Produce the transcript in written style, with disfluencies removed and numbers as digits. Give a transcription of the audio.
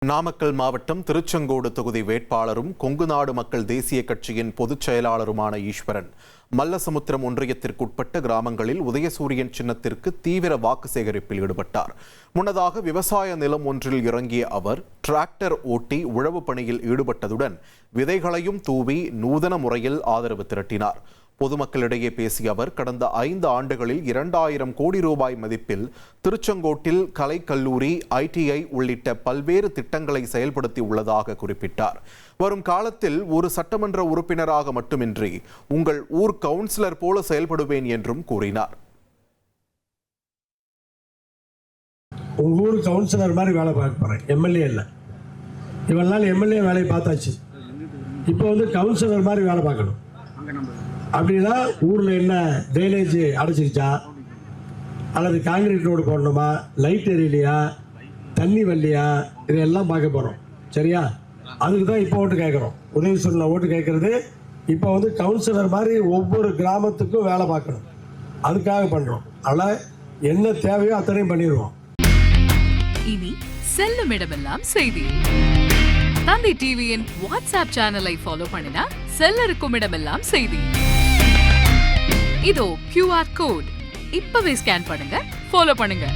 நாமக்கல் மாவட்டம் திருச்செங்கோடு தொகுதி வேட்பாளரும் கொங்குநாடு மக்கள் தேசிய கட்சியின் பொதுச் செயலாளருமான ஈஸ்வரன் மல்லசமுத்திரம் ஒன்றியத்திற்குட்பட்ட கிராமங்களில் உதயசூரியன் சின்னத்திற்கு தீவிர வாக்கு சேகரிப்பில் ஈடுபட்டார். முன்னதாக விவசாய நிலம் ஒன்றில் இறங்கிய அவர் டிராக்டர் ஓட்டி உழவு பணியில் ஈடுபட்டதுடன் விதைகளையும் தூவி நூதன முறையில் ஆதரவு திரட்டினார். பொதுமக்களிடையே பேசிய அவர் கடந்த 5 ஆண்டுகளில் 2000 கோடி ரூபாய் மதிப்பில் திருச்செங்கோட்டில் கலைக்கல்லூரி, ITI உள்ளிட்ட பல்வேறு திட்டங்களை செயல்படுத்தி உள்ளதாக குறிப்பிட்டார். வரும் காலத்தில் ஒரு சட்டமன்ற உறுப்பினராக மட்டுமின்றி உங்கள் ஊர் கவுன்சிலர் போல செயல்படுவேன் என்றும் கூறினார். உங்க ஊர் கவுன்சிலர் மாதிரி வேலை பார்க்க போறேன், எம்எல்ஏ இல்லை. இவ்வளவு நாள் எம்எல்ஏ வேலையை பார்த்தாச்சு, இப்போ கவுன்சிலர் மாதிரி வேலை பார்க்கணும். அப்படின்னா ஊரில் என்ன ட்ரைனேஜ் அடைச்சிருச்சா, அல்லது காங்கிரீட் ரோடு போடணுமா, லைட் எரியலையா, தண்ணி வரலையா, இதெல்லாம் பார்க்க போகிறோம். சரியா? அதுக்கு தான் இப்போ ஓட்டு கேட்குறோம். உதவி சொல்ல ஓட்டு கேட்குறது இப்போ கவுன்சிலர் மாதிரி ஒவ்வொரு கிராமத்துக்கும் வேலை பார்க்கணும், அதுக்காக பண்ணுறோம். அதனால் என்ன தேவையோ அத்தனையும் பண்ணிடுவோம். இனி செல்லும் இடமெல்லாம் செய்தி. தந்தி டிவியின் வாட்ஸ்அப் சேனலை ஃபாலோ பண்ணினா செல்ல இருக்கும் இடமெல்லாம் செய்தி. இதோ QR கோட் இப்பவே ஸ்கேன் பண்ணுங்க, ஃபாலோ பண்ணுங்க.